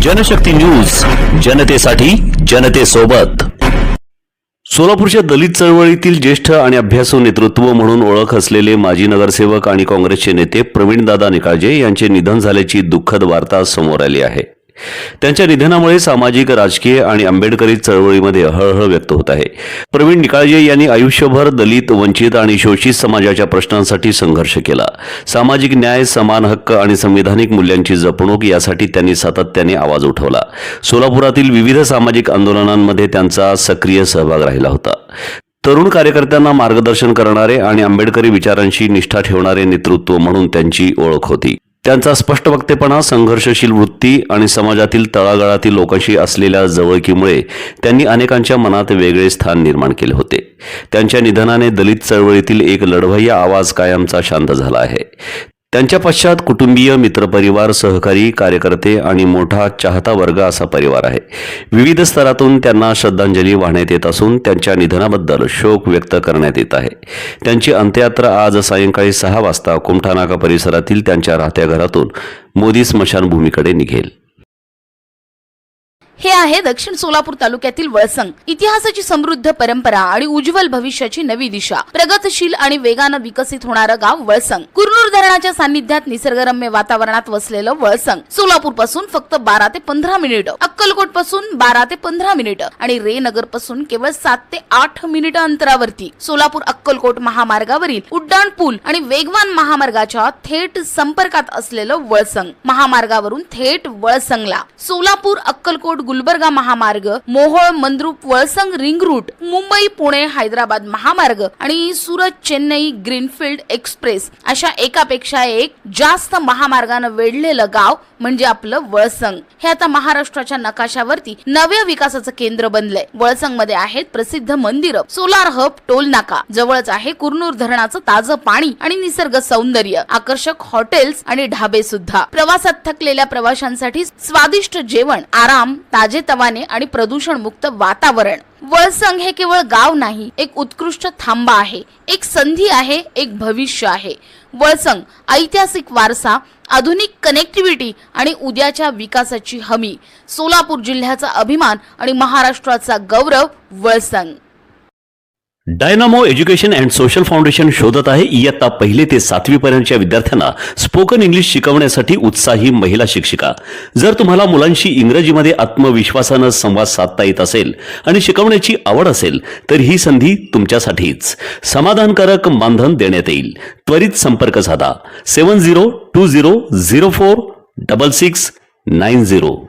Janshakti news, जनतेसाठी जनतेसोबत। सोलापूरच्या दलित चळवळीतील ज्येष्ठ आणि अभ्यासू नेतृत्व म्हणून ओळख असलेले माजी नगरसेवक आणि काँग्रेसचे नेते प्रवीणदादा निकाळजे यांचे निधन झाल्याची दुःखद वार्ता समोर आली आहे। त्यांच्या निधनामुळे सामाजिक, राजकीय आणि आंबेडकरी चळवळीमध्ये हळहळ व्यक्त होत आहे। प्रवीण निकाळजे यांनी आयुष्यभर दलित, वंचित आणि शोषित समाजाच्या प्रश्नांसाठी संघर्ष केला। सामाजिक न्याय, समान हक्क आणि संविधानिक मूल्यांची जपणूक यासाठी त्यांनी सातत्याने आवाज उठवला। सोलापुरातील विविध सामाजिक आंदोलनांमध्ये त्यांचा सक्रिय सहभाग राहिला होता। तरुण कार्यकर्त्यांना मार्गदर्शन करणारे आणि आंबेडकरी विचारांशी निष्ठा ठेवणारे नेतृत्व म्हणून त्यांची ओळख होती। त्यांचा स्पष्ट वक्तेपणा, संघर्षशील वृत्ती आणि समाजातील तळागाळातील लोकांशी असलेल्या जवळकीमुळे त्यांनी अनेकांच्या मनात वेगळे स्थान निर्माण केले होते। त्यांच्या निधनाने दलित चळवळीतील एक लढवय्या आवाज कायमचा शांत झाला आहे। त्यांच्या पश्चात कुटुंबीय, मित्रपरिवार, सहकारी, कार्यकर्ते आणि मोठा चाहता वर्ग असा परिवार आहे। विविध स्तरातून त्यांना श्रद्धांजली वाहण्यात येत असून त्यांच्या निधनाबद्दल शोक व्यक्त करण्यात येत आहे। त्यांची अंत्ययात्रा आज सायंकाळी 6 वाजता कुमठानाका परिसरातील त्यांच्या राहत्या घरातून मोदी स्मशानभूमीकडे निघेल। हे आहे दक्षिण सोलापूर तालुक्यातील वळसंग। इतिहासाची समृद्ध परंपरा आणि उज्ज्वल भविष्याची नवी दिशा, प्रगतशील आणि वेगाने विकसित होणारं गाव वळसंग। कुरनूर धरणाच्या सान्निध्यात निसर्गरम्य वातावरणात वसलेलं वळसंग सोलापूर पासून फक्त 12 ते 15 मिनिटं, अक्कलकोट पासून 12 ते 15 मिनिटं आणि रेनगर पासून केवळ 7 ते 8 मिनिटं अंतरावरती सोलापूर अक्कलकोट महामार्गावरील उड्डाण पूल आणि वेगवान महामार्गाच्या थेट संपर्कात असलेलं वळसंग। महामार्गावरून थेट वळसंगला सोलापूर अक्कलकोट गुलबर्गा महामार्ग, मोहोळ मंद्रुप वळसंग रिंग रूट, मुंबई पुणे हैदराबाद महामार्ग आणि सुरत चेन्नई ग्रीनफील्ड एक्सप्रेस अशा एकापेक्षा एक जास्त महामार्गाने वेढलेलं गाव म्हणजे आपलं वळसंग। हे आता महाराष्ट्राच्या नकाशावरती नव्या विकासाचं केंद्र बनलंय। वळसंग मध्ये आहेत प्रसिद्ध मंदिरं, सोलार हब, टोल नाका, जवळच आहे कुरनूर धरणाचं ताजं पाणी आणि निसर्ग सौंदर्य, आकर्षक हॉटेल्स आणि ढाबे सुद्धा। प्रवासात थकलेल्या प्रवाशांसाठी स्वादिष्ट जेवण, आराम, ताजेतवाने आणि प्रदूषण मुक्त वातावरण। वळसंग हे केवळ गाव नाही, एक उत्कृष्ट थांबा आहे, एक संधी आहे, एक भविष्य आहे। वळसंग ऐतिहासिक वारसा, आधुनिक कनेक्टिव्हिटी आणि उद्याच्या विकासाची हमी, सोलापूर जिल्ह्याचा अभिमान आणि महाराष्ट्राचा गौरव Valsang. Dynamo education and social foundation शोधत आहे इयत्ता 1 ते 7वी पर्यंतच्या विद्यार्थ्यांना स्पोकन इंग्लिश शिकवण्यासाठी उत्साही महिला शिक्षिका। जर तुम्हाला मुलांशी इंग्रजीमध्ये आत्मविश्वासाने संवाद साधता येत असेल आणि शिकवण्याची आवड असेल तर ही संधी तुमच्यासाठीच। समाधानकारक मानधन देण्यात येईल। त्वरित संपर्क साधा 7020046690।